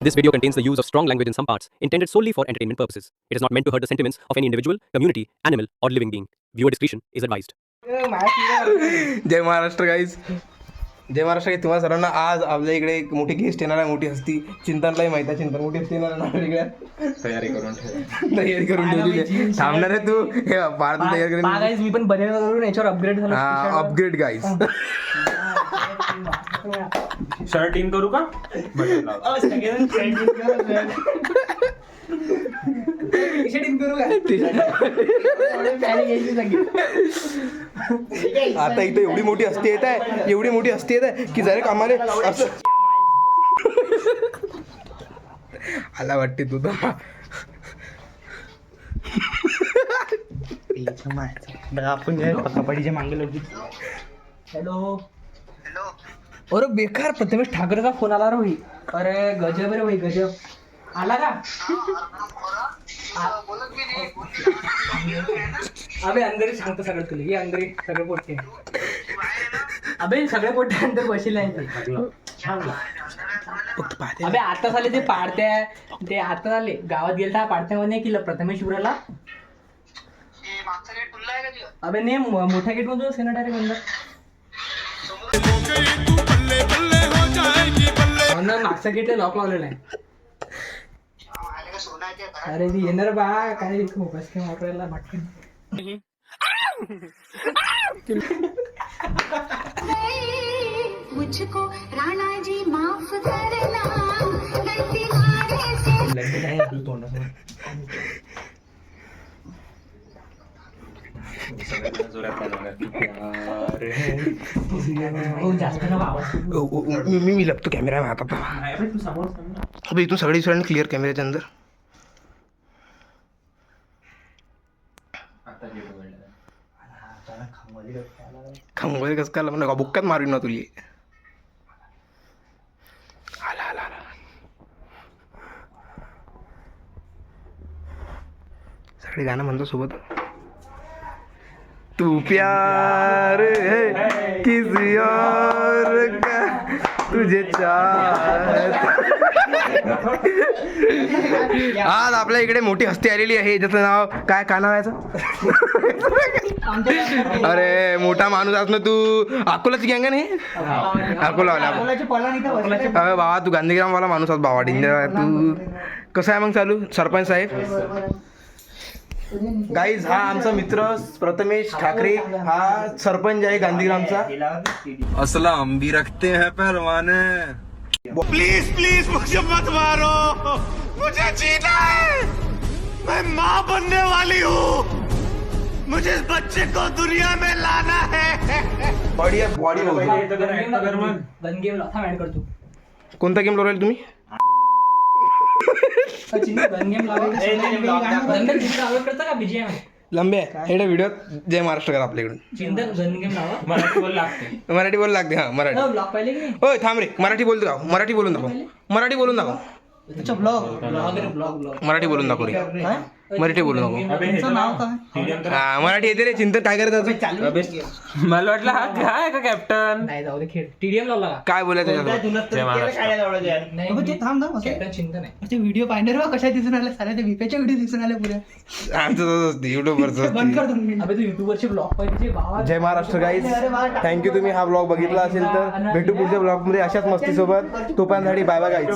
This video contains the use of strong language in some parts, intended solely for entertainment purposes. It is not meant to hurt the sentiments of any individual, community, animal, or living being. Viewer discretion is advised. जय Maharashtra guys. जय Maharashtra guys. तुम्हाला सर्वांना आज आपल्या इकडे एक मोठी guest येणार आहे, मोठी हस्ती. चिंतनलाही माहिती आहे, चिंतन मोठी हस्ती येणार आहे वेगळ्या. तयारी करून ठेवली. थांबणार आहे तू हे भारत तयार करून. मी पण बनेल करून याच्यावर अपग्रेड झालो. Upgrade guys. शर्ट इन करू का? आता इथे एवढी मोठी हस्ती येत आहे, एवढी मोठी हस्ती येत आहे की जरा आम्हाला असं आला वाटते तुझा. कबड्डीच्या मागे लोक. हॅलो. अरे बेकार प्रथमेश ठाकरेचा फोन आला रे भाई. अरे गजब रे भाई, गजब आला का? अबे अंदर सांगतो सगळं तुला. हे अंदर सगळे पोटे. अबे सगळे पोटे अंदर बसले आहेत. अबे आता झाले ते पाडत्या, ते आता झाले गावात गेलता पाडत्यामध्ये केलं प्रथमेश शिवराला. अबे ने मोठ्या गेट मधून सेना डायरेक्ट अंदर. मागचा गेट लॉक लावलेला आहे. अरे ती येणार बा काय फोकस के वापरायला भटकन. मुझको राणा जी माफ करना गलती मारे से. मी लपतो कॅमेरा में आता. अबे इथून सगळी सगळ्यांनी क्लिअर कॅमेऱ्याच्या अंदर. खंगोली कस काय म्हणा बुक्कात मारून ना तुली. आला आला आला. सगळे गाणं म्हणतो सोबत. तू प्यार है किसी और का तुझे चाहत. आज आपल्या इकडे मोठी हस्ती आलेली आहे, ज्याचं नाव काय नाव आहे अरे मोठा माणूस आज ना तू. अकोलाची गँग आहे ना? अकोला अरे बाबा तू गांधीग्रामवाला माणूस आज बाबा. डेंजर तू. कसं आहे मग चालू सरपंच साहेब? गाईज हा आमचा मित्र प्रथमेश ठाकरे, हा सरपंच आहे गांधीग्रामचा. असला हम भी रखते हैं पहलवाने. प्लीज प्लीज मुझे मत मारो, मुझे जीना है. मैं माँ बनने वाली हूँ. मुझे इस बच्चे को दुनिया में लाना है. बॉडी बॉडी गन गेम थांब ऍड करतो. कोणता गेम लावला तुम्ही? गन गेम लावायला करता का बीजीएम लंबे हेडे व्हिडिओ. जय महाराष्ट्र करा आपल्याकडून. चिंतन गन गेम लावा. मराठी बोल लागते. मराठी बोल लागते. हा मराठी ब्लॉग पाहिले की नाही? होय थांब रे. मराठी बोलतो का? मराठी बोलून दाखव. मराठी बोलून दाखव. अच्छा ब्लॉग ब्लॉग मराठी बोलून दाखव रे. मराठी बोलू नको. नाव काय? हा मराठी येते रे. चिंतन काय करायचं? मला वाटलं हा काय का कॅप्टन. नाही जाऊ दे खेळ. टीडीएम लावला का? काय बोलायचं? नाही कॅप्टन चिंतन आहे. व्हिडिओ पाहिजे कशा दिसून आल्या साऱ्या त्या विप्याच्या व्हिडिओ दिसून आल्या पुऱ्या. आमचं असते युट्यूबवरचं. अबे तू युट्यूबरचे ब्लॉग पाहिजे बाबा. जय महाराष्ट्र गाईज. थँक्यू तुम्ही हा ब्लॉग बघितला असेल तर. भेटू पुढच्या ब्लॉग मध्ये अशाच मस्ती सोबत. तोपर्यंत बाय बाय गाईज.